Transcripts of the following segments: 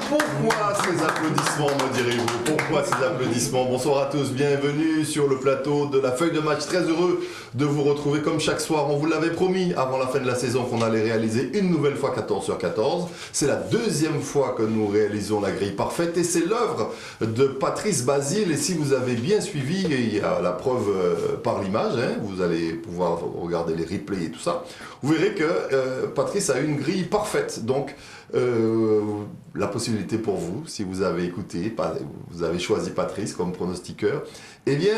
Pourquoi ces applaudissements, me direz-vous? Pourquoi ces applaudissements? Bonsoir à tous, bienvenue sur le plateau de la feuille de match. Très heureux de vous retrouver comme chaque soir. On vous l'avait promis avant la fin de la saison qu'on allait réaliser une nouvelle fois 14 sur 14. C'est la deuxième fois que nous réalisons la grille parfaite et c'est l'œuvre de Patrice Basile. Et si vous avez bien suivi, il y a la preuve par l'image, hein, vous allez pouvoir regarder les replays et tout ça. Vous verrez que Patrice a une grille parfaite. Donc, la possibilité pour vous, si vous avez écouté, vous avez choisi Patrice comme pronostiqueur, eh bien,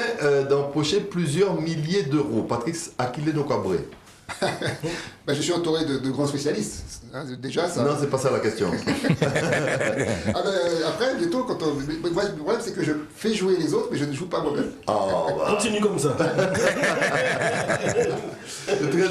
d'empocher plusieurs milliers d'euros. Patrice, à qui les nos cabrés? Je suis entouré de grands spécialistes. Hein, déjà, ça... Non, c'est pas ça la question. Après, bientôt, quand on... Moi, le problème, c'est que je fais jouer les autres, mais je ne joue pas moi-même. Oh, bah. Continue comme ça. Très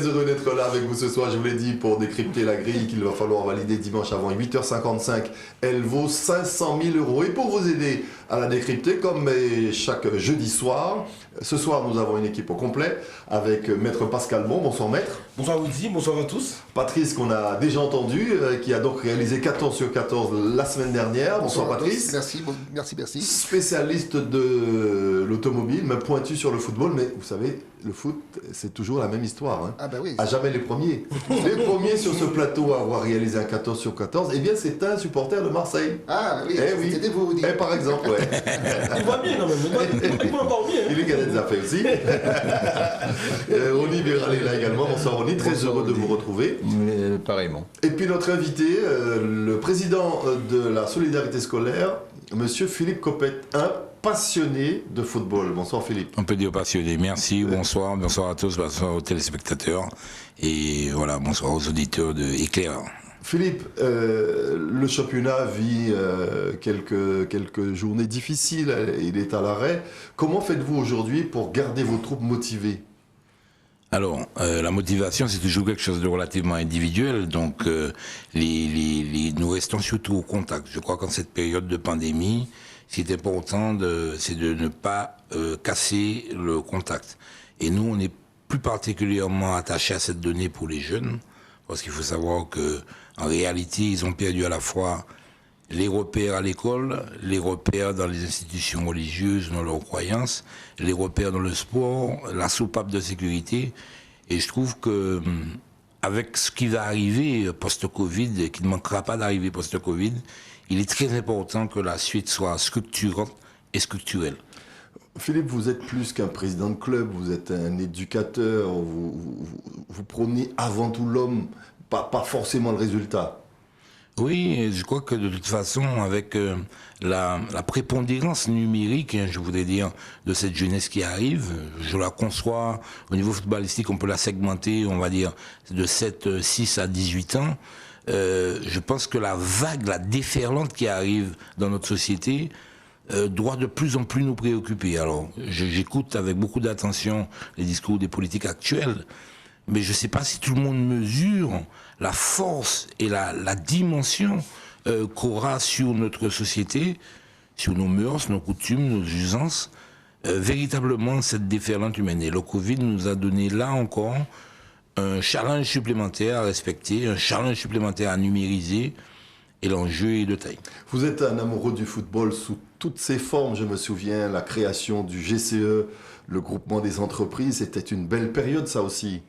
heureux d'être là avec vous ce soir. Je vous l'ai dit, pour décrypter la grille qu'il va falloir valider dimanche avant 8h55. Elle vaut 500 000 euros. Et pour vous aider à la décrypter, comme chaque jeudi soir, ce soir nous avons une équipe au complet avec Maître Pascal Bon. Bonsoir Maître. Bonsoir Woody, bonsoir à tous. Patrice qu'on a déjà entendu, qui a donc réalisé 14 sur 14 la semaine dernière. Bonsoir Patrice. Merci. Spécialiste de l'automobile, même pointu sur le football, mais vous savez, le foot, c'est toujours la même histoire. Hein. Ah bah oui. À jamais les premiers. Les premiers sur ce plateau à avoir réalisé un 14 sur 14, eh bien c'est un supporter de Marseille. Ah oui, c'était vous. Par exemple, ouais. Il va bien quand même, il va encore bien. Il est cadet des affaires aussi. Ronny Béral est là également. Bonsoir Ronny, très heureux de vous retrouver. Pareillement. Et puis notre invité, le président de la solidarité scolaire, monsieur Philippe Copette, un passionné de football. Bonsoir Philippe. On peut dire passionné. Merci, bonsoir à tous, bonsoir aux téléspectateurs et voilà, bonsoir aux auditeurs de Éclair. Philippe, le championnat vit quelques journées difficiles, il est à l'arrêt. Comment faites-vous aujourd'hui pour garder vos troupes motivées? Alors, la motivation, c'est toujours quelque chose de relativement individuel, donc nous restons surtout au contact. Je crois qu'en cette période de pandémie, ce qui est important, c'est de ne pas casser le contact. Et nous, on est plus particulièrement attachés à cette donnée pour les jeunes, parce qu'il faut savoir que en réalité, ils ont perdu à la fois les repères à l'école, les repères dans les institutions religieuses, dans leurs croyances, les repères dans le sport, la soupape de sécurité. Et je trouve que avec ce qui va arriver post-Covid, et qui ne manquera pas d'arriver post-Covid, il est très important que la suite soit structurante et structurelle. Philippe, vous êtes plus qu'un président de club, vous êtes un éducateur, vous prônez avant tout l'homme, pas forcément le résultat. Oui, je crois que de toute façon, avec la prépondérance numérique, je voudrais dire, de cette jeunesse qui arrive, je la conçois au niveau footballistique, on peut la segmenter, on va dire, de 6 à 18 ans. Je pense que la vague, la déferlante qui arrive dans notre société doit de plus en plus nous préoccuper. Alors, j'écoute avec beaucoup d'attention les discours des politiques actuels, mais je ne sais pas si tout le monde mesure la force et la dimension qu'aura sur notre société, sur nos mœurs, nos coutumes, nos usances, véritablement cette déferlante humaine. Et le Covid nous a donné là encore un challenge supplémentaire à respecter, un challenge supplémentaire à numériser, et l'enjeu est de taille. Vous êtes un amoureux du football sous toutes ses formes, je me souviens, la création du GCE, le groupement des entreprises, c'était une belle période ça aussi.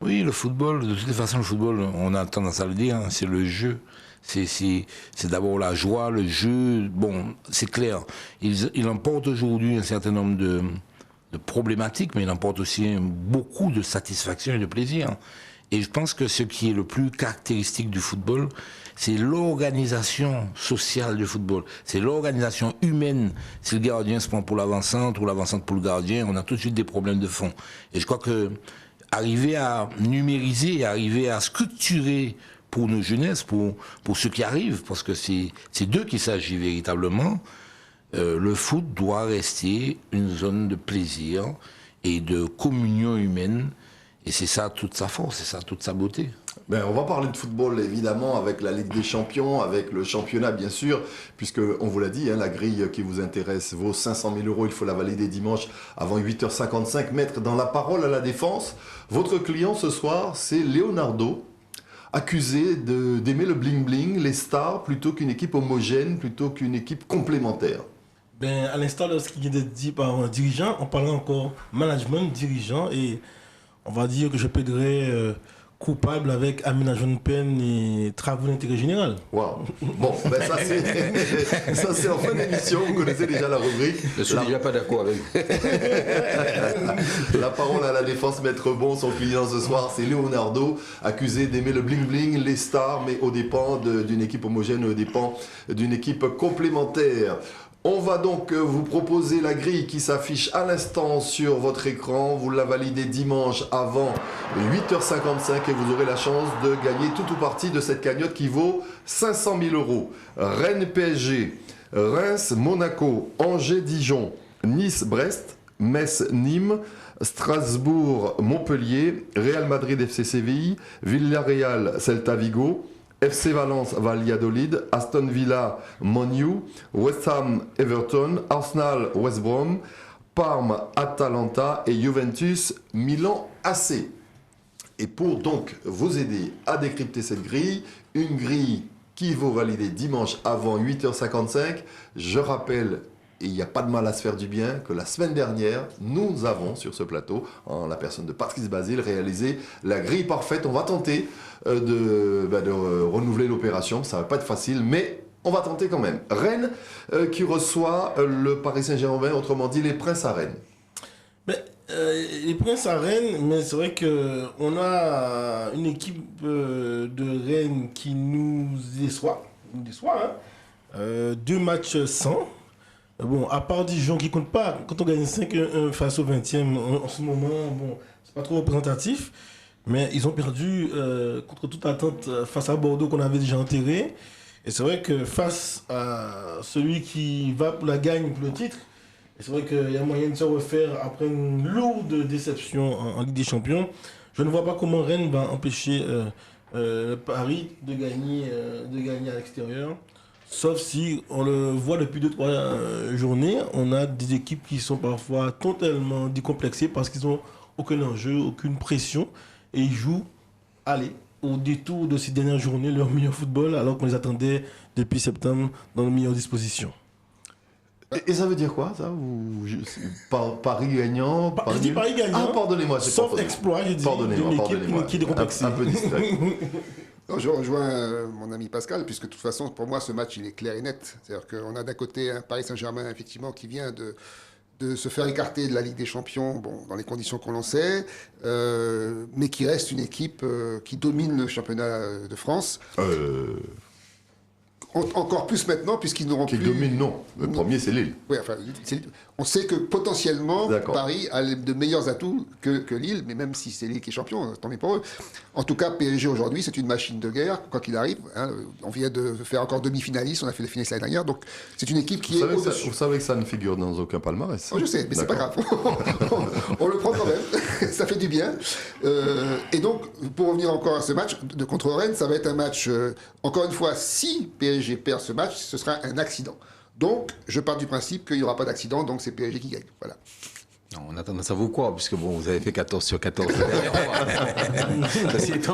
Oui, le football, de toutes les façons, le football, on a tendance à le dire, hein, c'est le jeu. C'est d'abord la joie, le jeu. Bon, c'est clair. Il emporte aujourd'hui un certain nombre de problématiques, mais il emporte aussi beaucoup de satisfaction et de plaisir. Et je pense que ce qui est le plus caractéristique du football, c'est l'organisation sociale du football. C'est l'organisation humaine. Si le gardien se prend pour l'avant-centre ou l'avant-centre pour le gardien, on a tout de suite des problèmes de fond. Et je crois que arriver à numériser, arriver à structurer pour nos jeunesses, pour ceux qui arrivent, parce que c'est d'eux qu'il s'agit véritablement, le foot doit rester une zone de plaisir et de communion humaine. Et c'est ça toute sa force, c'est ça toute sa beauté. Ben, on va parler de football évidemment avec la Ligue des Champions, avec le championnat bien sûr, puisque on vous l'a dit, hein, la grille qui vous intéresse vaut 500 000 €, il faut la valider dimanche avant 8h55, mettre dans la parole à la défense. Votre client ce soir, c'est Leonardo, accusé d'aimer le bling-bling, les stars, plutôt qu'une équipe homogène, plutôt qu'une équipe complémentaire. Ben, à l'instar de ce qui vient d'être dit par un dirigeant, on parle encore management, dirigeant, et on va dire que je plaiderais coupable avec aménagement de peine et travaux d'intérêt général. Waouh. Bon, ben ça c'est en fin d'émission, vous connaissez déjà la rubrique. Je suis déjà pas d'accord avec vous. La parole à la défense, maître Bon, son client ce soir, c'est Leonardo, accusé d'aimer le bling-bling, les stars, mais aux dépens d'une équipe homogène, aux dépens d'une équipe complémentaire. On va donc vous proposer la grille qui s'affiche à l'instant sur votre écran. Vous la validez dimanche avant 8h55 et vous aurez la chance de gagner tout ou partie de cette cagnotte qui vaut 500 000 €. Rennes PSG, Reims Monaco, Angers Dijon, Nice Brest, Metz Nîmes, Strasbourg Montpellier, Real Madrid FC Séville, Villarreal Celta Vigo, FC Valence Valladolid, Aston Villa Man U, West Ham Everton, Arsenal West Brom, Parme Atalanta et Juventus Milan AC. Et pour donc vous aider à décrypter cette grille, une grille qui vaut valider dimanche avant 8h55, je rappelle, et il n'y a pas de mal à se faire du bien, que la semaine dernière, nous avons sur ce plateau, en la personne de Patrice Basile, réalisé la grille parfaite. On va tenter de renouveler l'opération, ça ne va pas être facile, mais on va tenter quand même. Rennes qui reçoit le Paris Saint-Germain, autrement dit les Princes à Rennes. Les Princes à Rennes, mais c'est vrai qu'on a une équipe de Rennes qui nous déçoit. Hein. 2 matchs sans. Bon, à part Dijon qui compte pas, quand on gagne 5-1 face au 20e, en ce moment, bon, c'est pas trop représentatif, mais ils ont perdu contre toute attente face à Bordeaux qu'on avait déjà enterré. Et c'est vrai que face à celui qui va pour la gagne, pour le titre, et c'est vrai qu'il y a moyen de se refaire après une lourde déception en Ligue des Champions. Je ne vois pas comment Rennes va empêcher Paris de gagner à l'extérieur. Sauf si on le voit depuis 2-3 journées, on a des équipes qui sont parfois totalement décomplexées parce qu'ils n'ont aucun enjeu, aucune pression et ils jouent, au détour de ces dernières journées, leur meilleur football alors qu'on les attendait depuis septembre dans de meilleures dispositions. Et ça veut dire quoi ça Paris gagnant Je dis Paris gagnant, pardonnez-moi, sauf exploit, j'ai dit, d'une équipe qui est décomplexée. Un peu distrait. Non, je rejoins mon ami Pascal, puisque de toute façon, pour moi, ce match, il est clair et net. C'est-à-dire qu'on a d'un côté un Paris Saint-Germain, effectivement, qui vient de se faire écarter de la Ligue des Champions, bon, dans les conditions qu'on en sait, mais qui reste une équipe qui domine le championnat de France. Encore plus maintenant, puisqu'ils n'auront plus... Qui domine, non. Le premier, c'est Lille. Oui, enfin, on sait que potentiellement, Paris a de meilleurs atouts que Lille, mais même si c'est Lille qui est champion, tant mieux pour eux. En tout cas, PSG aujourd'hui, c'est une machine de guerre, quoi qu'il arrive. Hein. On vient de faire encore demi-finaliste, on a fait les finalistes l'année dernière, donc c'est une équipe qui est au-dessus. Vous savez que ça ne figure dans aucun palmarès. Oh, je sais, mais c'est pas grave. On le prend quand même, ça fait du bien. Et donc, pour revenir encore à ce match contre Rennes, ça va être un match, encore une fois, si PSG perd ce match, ce sera un accident. Donc, je pars du principe qu'il n'y aura pas d'accident, donc c'est PSG qui gagne. Voilà. Non, on a tendance à vous croire, puisque bon, vous avez fait 14 sur 14.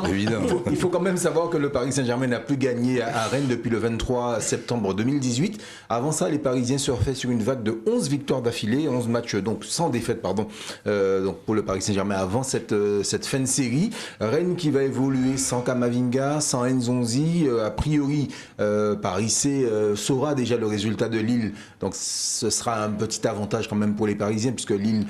Évidemment. Il faut quand même savoir que le Paris Saint-Germain n'a plus gagné à Rennes depuis le 23 septembre 2018. Avant ça, les Parisiens surfaient sur une vague de 11 victoires d'affilée, 11 matchs donc sans défaite, pardon, donc pour le Paris Saint-Germain avant cette fin de série. Rennes qui va évoluer sans Kamavinga, sans Nzonzi. A priori, Paris C saura déjà le résultat de Lille. Donc ce sera un petit avantage quand même pour les Parisiens, puisque Lille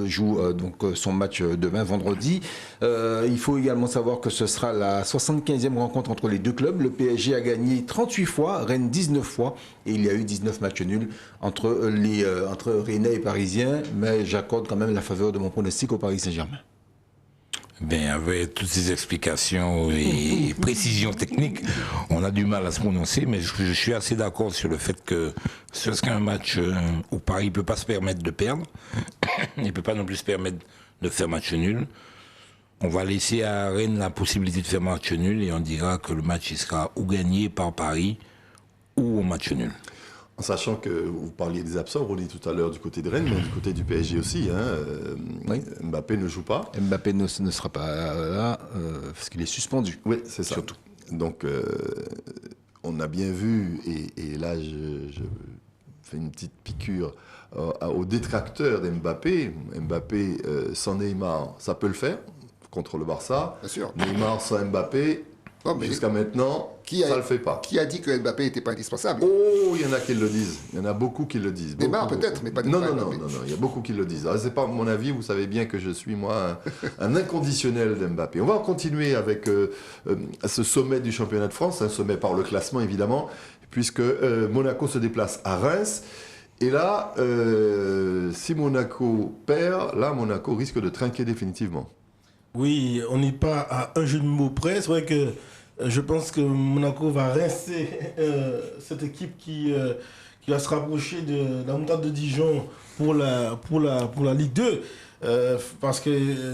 joue donc son match demain, vendredi. Il faut également savoir que ce sera la 75e rencontre entre les deux clubs. Le PSG a gagné 38 fois, Rennes 19 fois, et il y a eu 19 matchs nuls entre Rennais et Parisiens, mais j'accorde quand même la faveur de mon pronostic au Paris Saint-Germain. Ben, avec toutes ces explications et précisions techniques, on a du mal à se prononcer, mais je suis assez d'accord sur le fait que ce serait un match où Paris ne peut pas se permettre de perdre, il ne peut pas non plus se permettre de faire match nul. On va laisser à Rennes la possibilité de faire match nul et on dira que le match il sera ou gagné par Paris ou au match nul. En sachant que vous parliez des absents, on dit tout à l'heure du côté de Rennes, mais du côté du PSG aussi. Oui. Mbappé ne joue pas. Mbappé ne sera pas là parce qu'il est suspendu. Oui, c'est ça. Surtout. Donc, on a bien vu, et là, je fais une petite piqûre aux détracteurs d'Mbappé. Mbappé sans Neymar, ça peut le faire contre le Barça. Bien sûr. Neymar sans Mbappé, Non, mais jusqu'à maintenant, ça ne le fait pas. Qui a dit que Mbappé n'était pas indispensable? Oh, il y en a qui le disent. Il y en a beaucoup qui le disent. Neymar Beaucoup, peut-être, beaucoup. mais pas non, Mbappé. non, il y a beaucoup qui le disent. Ah, c'est pas mon avis, vous savez bien que je suis, moi, un inconditionnel d'Mbappé. On va continuer avec ce sommet du championnat de France, un sommet par le classement, évidemment, puisque Monaco se déplace à Reims. Et là, si Monaco perd, là, Monaco risque de trinquer définitivement. Oui, on n'est pas à un jeu de mots près. C'est vrai que je pense que Monaco va rincer cette équipe qui va se rapprocher de la Montade de Dijon pour la Ligue 2. Parce que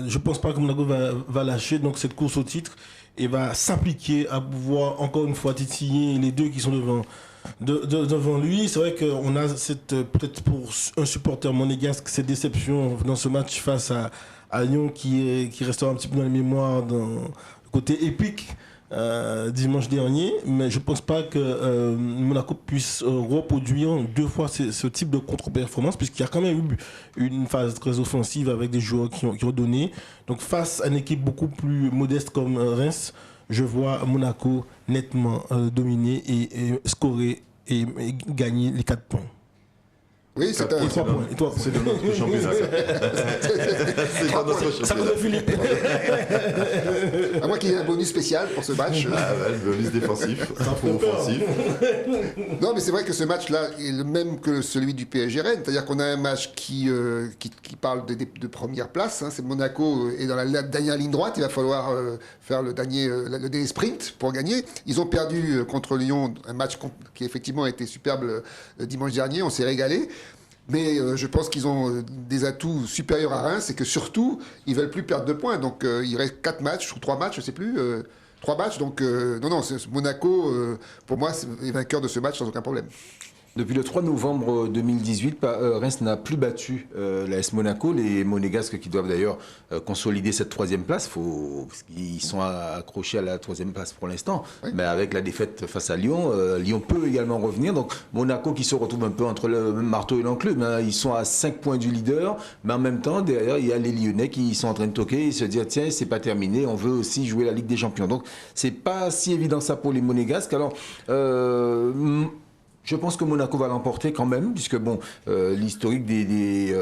je ne pense pas que Monaco va lâcher donc cette course au titre et va s'appliquer à pouvoir encore une fois titiller les deux qui sont devant lui. C'est vrai qu'on a peut-être pour un supporter monégasque cette déception dans ce match face à Lyon qui restera un petit peu dans la mémoire dans le côté épique dimanche dernier, mais je ne pense pas que Monaco puisse reproduire deux fois ce type de contre-performance, puisqu'il y a quand même eu une phase très offensive avec des joueurs qui ont donné. Donc face à une équipe beaucoup plus modeste comme Reims, je vois Monaco nettement dominer et scorer et gagner les 4 points. Oui, c'est un... Et 3 points. C'est de notre championnat. C'est dans notre Ça championnat. me Philippe. À moins qu'il y ait un bonus spécial pour ce match. Ah, ouais, le bonus défensif, ou offensif. Non, mais c'est vrai que ce match-là est le même que celui du PSG Rennes. C'est-à-dire qu'on a un match qui parle de première place. Hein. C'est Monaco est dans la dernière ligne droite. Il va falloir faire le dernier sprint pour gagner. Ils ont perdu contre Lyon, un match qui effectivement a été superbe dimanche dernier. On s'est régalé. Mais je pense qu'ils ont des atouts supérieurs à Reims et que surtout, ils ne veulent plus perdre de points. Donc il reste 4 matchs ou 3 matchs, je ne sais plus. 3 matchs. Donc non, Monaco, pour moi, est vainqueur de ce match sans aucun problème. Depuis le 3 novembre 2018, Reims n'a plus battu l'AS Monaco. Les Monégasques qui doivent d'ailleurs consolider cette 3e place, parce qu'ils sont accrochés à la 3e place pour l'instant. Oui. Mais avec la défaite face à Lyon, Lyon peut également revenir. Donc Monaco qui se retrouve un peu entre le marteau et l'enclume. Hein. Ils sont à 5 points du leader, mais en même temps, derrière, il y a les Lyonnais qui sont en train de toquer et se dire tiens, c'est pas terminé, on veut aussi jouer la Ligue des Champions. Donc c'est pas si évident ça pour les Monégasques. Alors je pense que Monaco va l'emporter quand même, puisque bon, l'historique des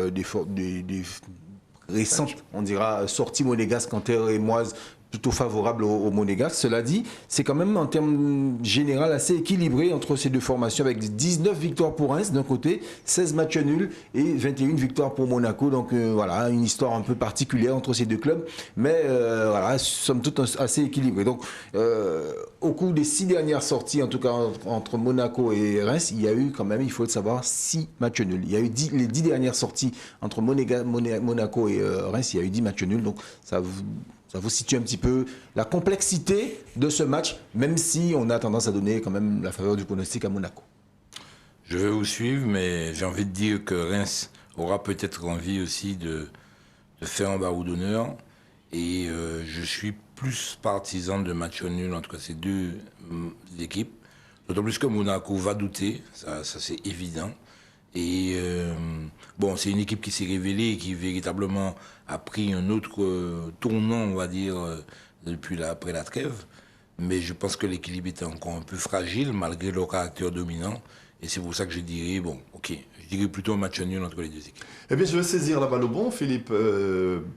récentes, on dira, sorties monégasques antérieures plutôt favorable aux Monégasques. Cela dit, c'est quand même en termes général assez équilibré entre ces deux formations, avec 19 victoires pour Reims d'un côté, 16 matchs nuls et 21 victoires pour Monaco. Donc voilà, une histoire un peu particulière entre ces deux clubs, mais voilà, somme toute assez équilibré. Donc au cours des 6 dernières sorties, en tout cas entre Monaco et Reims, il y a eu quand même, il faut le savoir, 6 matchs nuls. Il y a eu les 10 dernières sorties entre Monaco et Reims, il y a eu 10 matchs nuls. Donc ça vous situe un petit peu la complexité de ce match, même si on a tendance à donner quand même la faveur du pronostic à Monaco. Je vais vous suivre, mais j'ai envie de dire que Reims aura peut-être envie aussi de faire un barreau d'honneur. Et je suis plus partisan de match nul entre ces deux équipes. D'autant plus que Monaco va douter, ça c'est évident. Et bon, c'est une équipe qui s'est révélée et qui véritablement a pris un autre tournant, on va dire, après la trêve. Mais je pense que l'équilibre est encore un peu fragile malgré leur caractère dominant. Et c'est pour ça que je dirais, bon, ok, je dirais plutôt un match nul entre les deux équipes. Eh bien, je vais saisir la balle au bon, Philippe.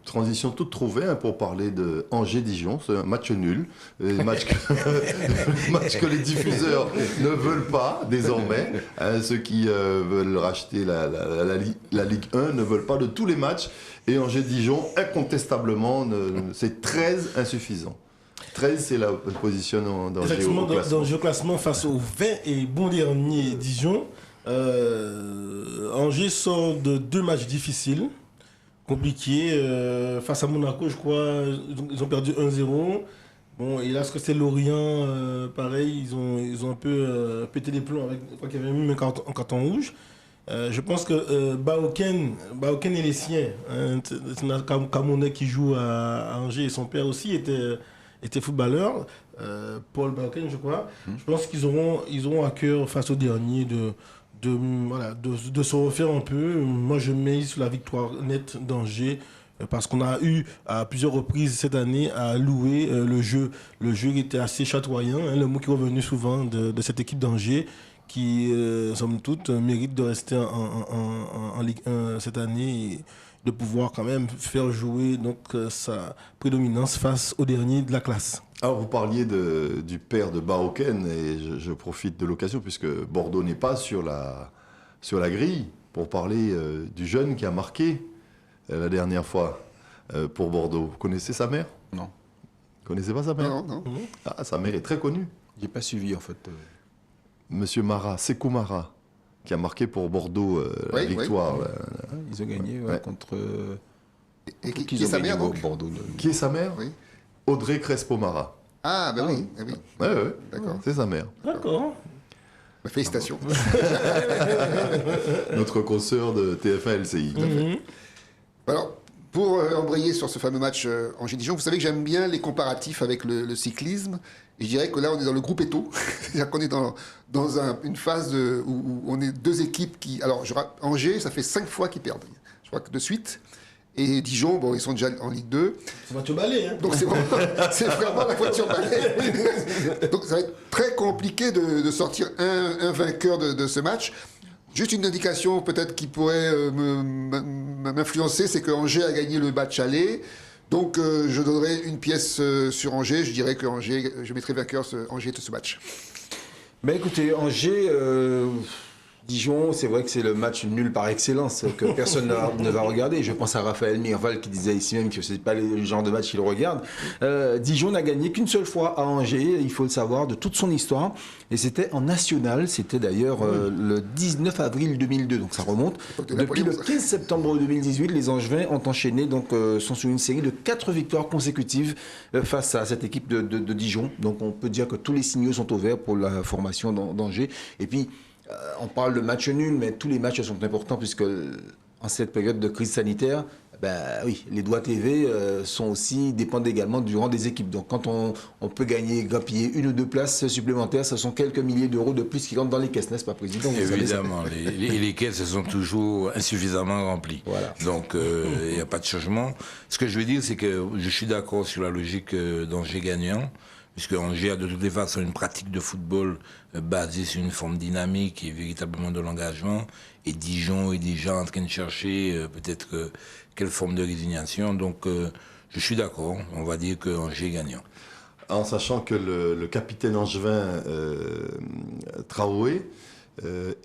Transition toute trouvée hein, pour parler de Angers-Dijon. C'est un match nul. Match que les diffuseurs ne veulent pas désormais. Ceux qui veulent racheter la Ligue 1 ne veulent pas de tous les matchs. Et Angers-Dijon, incontestablement, c'est 13 insuffisant. 13, c'est la position dans le géoclassement face au 20 et bon dernier Dijon. Angers sort de 2 matchs difficiles compliqué. Face à Monaco, je crois, ils ont perdu 1-0. Bon, et là, ce que c'est Lorient, pareil, ils ont un peu pété les plombs avec, je crois qu'il y avait même un carton rouge. Je pense que Baoken et les siens, hein, c'est un Camerounais qui joue à Angers et son père aussi était footballeur, Paul Baoken, je crois. Je pense qu'ils auront à cœur face au dernier de se refaire un peu. Moi, je mise sur la victoire nette d'Angers. Parce qu'on a eu à plusieurs reprises cette année à louer le jeu. Le jeu était assez chatoyant, hein, le mot qui est revenu souvent de cette équipe d'Angers qui, somme toute, mérite de rester en Ligue 1 cette année et de pouvoir quand même faire jouer donc, sa prédominance face au dernier de la classe. Alors vous parliez du père de Baoken et je profite de l'occasion puisque Bordeaux n'est pas sur la grille pour parler du jeune qui a marqué la dernière fois pour Bordeaux. Vous connaissez sa mère? Non. Vous connaissez pas sa mère? Non. Ah, sa mère est très connue. J'ai pas suivi en fait. Monsieur Mara, Sékou Mara, qui a marqué pour Bordeaux la victoire. Oui. Là. Ils ont gagné Ouais. contre. Et qui Qu'ils est ont sa gagné mère, donc? Bordeaux. Qui est sa mère? Oui. Audrey Crespo-Mara. Ah, ben oui. Oui. Ouais. D'accord. C'est sa mère. D'accord. Bah, félicitations. Notre consoeur de TF1 LCI. Alors, pour embrayer sur ce fameux match Angers-Dijon, vous savez que j'aime bien les comparatifs avec le cyclisme. Et je dirais que là, on est dans le groupe Eto. C'est-à-dire qu'on est dans une phase où on est deux équipes qui... Alors, Angers, ça fait 5 fois qu'ils perdent. Je crois que de suite. Et Dijon, bon, ils sont déjà en Ligue 2. Ça va te balayer, hein. Donc, c'est vraiment la voiture balai. Donc, ça va être très compliqué de sortir un vainqueur de ce match. Juste une indication peut-être qui pourrait m'influencer, c'est que Angers a gagné le match aller. Donc je donnerai une pièce sur Angers. Je dirais que je mettrai vainqueur Angers de ce match. Ben écoutez, Angers, Dijon, c'est vrai que c'est le match nul par excellence que personne ne va regarder. Je pense à Raphaël Mirval qui disait ici même que ce n'est pas le genre de match qu'il regarde. Dijon n'a gagné qu'une seule fois à Angers, il faut le savoir, de toute son histoire. Et c'était en national, c'était d'ailleurs le 19 avril 2002, donc ça remonte. Depuis le 15 septembre 2018, les Angevins ont enchaîné, donc sont sur une série de 4 victoires consécutives face à cette équipe de Dijon. Donc on peut dire que tous les signaux sont ouverts pour la formation d'Angers. Et puis, on parle de match nul, mais tous les matchs sont importants puisque en cette période de crise sanitaire, ben oui, les droits TV dépendent également du rang des équipes. Donc quand on peut grappiller 1 ou 2 places supplémentaires, ce sont quelques milliers d'euros de plus qui rentrent dans les caisses, n'est-ce pas, Président? Évidemment, les caisses sont toujours insuffisamment remplies. Voilà. Donc il n'y a pas de changement. Ce que je veux dire, c'est que je suis d'accord sur la logique d'Angers gagnant, puisque Angers a de toutes les façons une pratique de football basée sur une forme dynamique et véritablement de l'engagement. Et Dijon est déjà en train de chercher peut-être quelle forme de résignation. Donc je suis d'accord, on va dire que Angers est gagnant. En sachant que le capitaine angevin Traoré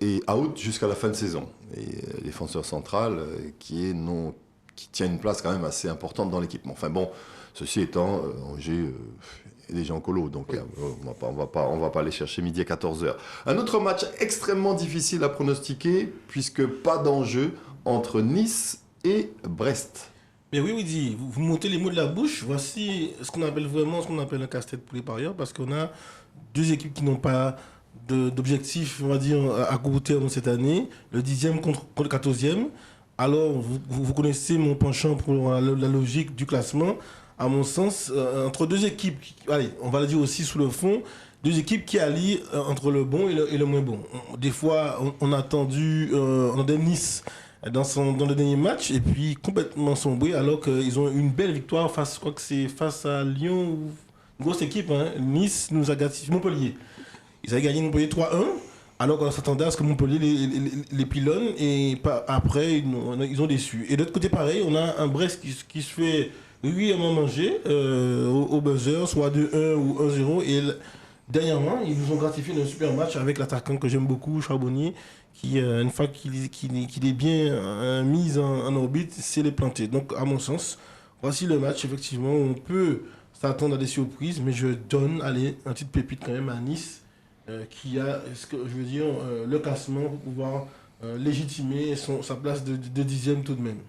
est out jusqu'à la fin de saison. Et défenseur central qui tient une place quand même assez importante dans l'équipe. Enfin bon, ceci étant, Angers est déjà en colo, donc on va pas aller chercher midi à 14h. Un autre match extrêmement difficile à pronostiquer, puisque pas d'enjeu entre Nice et Brest. Mais oui, Woody, vous montez les mots de la bouche. Voici ce qu'on appelle un casse-tête pour les parieurs, parce qu'on a deux équipes qui n'ont pas d'objectif, on va dire, à court terme cette année. Le 10e contre le 14e. Alors, vous connaissez mon penchant pour la logique du classement. À mon sens, entre deux équipes, allez, on va le dire aussi sous le fond, deux équipes qui allient entre le bon et le moins bon. Des fois, on a attendu Nice dans le dernier match et puis complètement sombré alors qu'ils ont une belle victoire je crois que c'est face à Lyon, une grosse équipe, hein. Nice nous a gagné Montpellier. Ils avaient gagné Montpellier 3-1 alors qu'on s'attendait à ce que Montpellier les pilonne et après ils ont déçu. Et de l'autre côté pareil, on a un Brest qui se fait régulièrement manger au buzzer, soit 2-1 ou 1-0 et dernièrement, ils nous ont gratifié d'un super match avec l'attaquant que j'aime beaucoup, Charbonnier, qui, une fois qu'il est bien mis en orbite, c'est les planter. Donc, à mon sens, voici le match, effectivement, où on peut s'attendre à des surprises, mais je donne, une petite pépite quand même à Nice, qui a, le classement pour pouvoir légitimer sa place de 10e tout de même.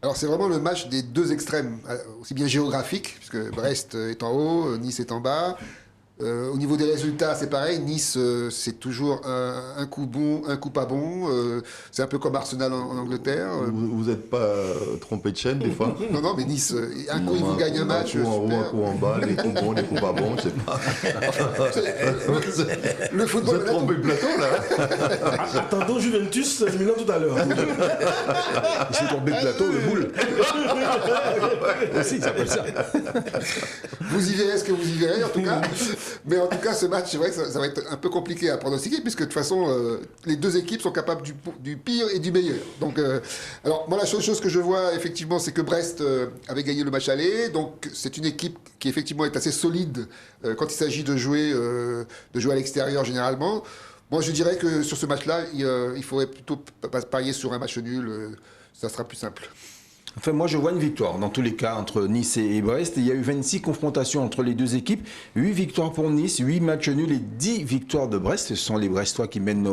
Alors c'est vraiment le match des deux extrêmes, aussi bien géographique, puisque Brest est en haut, Nice est en bas. Au niveau des résultats, c'est pareil. Nice, c'est toujours un coup bon, un coup pas bon. C'est un peu comme Arsenal en Angleterre. Vous n'êtes pas trompé de chaîne des fois? Non, non, mais Nice, un coup, ils vous gagnent un match. Un coup en haut, un Super. coup en bas, les coups bons, les coups pas bons, je sais pas. Le Vous football, êtes trompé de plateau là? Attendons Juventus, Milan tout à l'heure. Ils sont tombés de plateau, le boule. Aussi, ça s'appelle ça. vous y verrez ce que vous y verrez, en tout cas. Mais en tout cas, ce match, c'est vrai que ça va être un peu compliqué à pronostiquer, puisque de toute façon, les deux équipes sont capables du pire et du meilleur. Donc, alors, moi, la chose que je vois, effectivement, c'est que Brest avait gagné le match aller. Donc, c'est une équipe qui, effectivement, est assez solide quand il s'agit de jouer à l'extérieur, généralement. Moi, je dirais que sur ce match-là, il faudrait plutôt parier sur un match nul. Ça sera plus simple. Enfin, moi, je vois une victoire dans tous les cas entre Nice et Brest. Il y a eu 26 confrontations entre les deux équipes. 8 victoires pour Nice, 8 matchs nuls et 10 victoires de Brest. Ce sont les Brestois qui mènent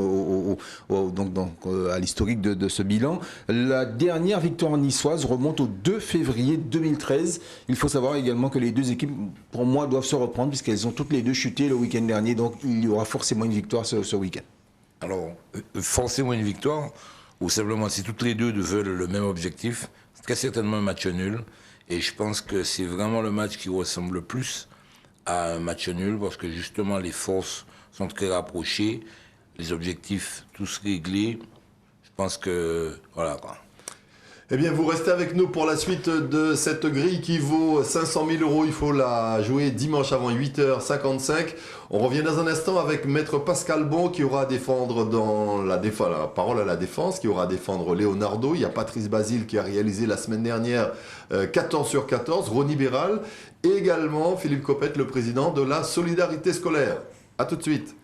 à l'historique de ce bilan. La dernière victoire niçoise remonte au 2 février 2013. Il faut savoir également que les deux équipes, pour moi, doivent se reprendre puisqu'elles ont toutes les deux chuté le week-end dernier. Donc, il y aura forcément une victoire ce week-end. Alors, forcément une victoire, ou simplement si toutes les deux veulent le même objectif, c'est très certainement un match nul. Et je pense que c'est vraiment le match qui ressemble le plus à un match nul, parce que justement les forces sont très rapprochées, les objectifs tous réglés. Je pense que, voilà quoi. Eh bien, vous restez avec nous pour la suite de cette grille qui vaut 500 000 €. Il faut la jouer dimanche avant 8h55. On revient dans un instant avec Maître Pascal Bon qui aura à défendre dans la parole à la défense, qui aura à défendre Leonardo. Il y a Patrice Basile qui a réalisé la semaine dernière 14 sur 14, Ronnie Béral, et également Philippe Copette, le président de la Solidarité scolaire. A tout de suite.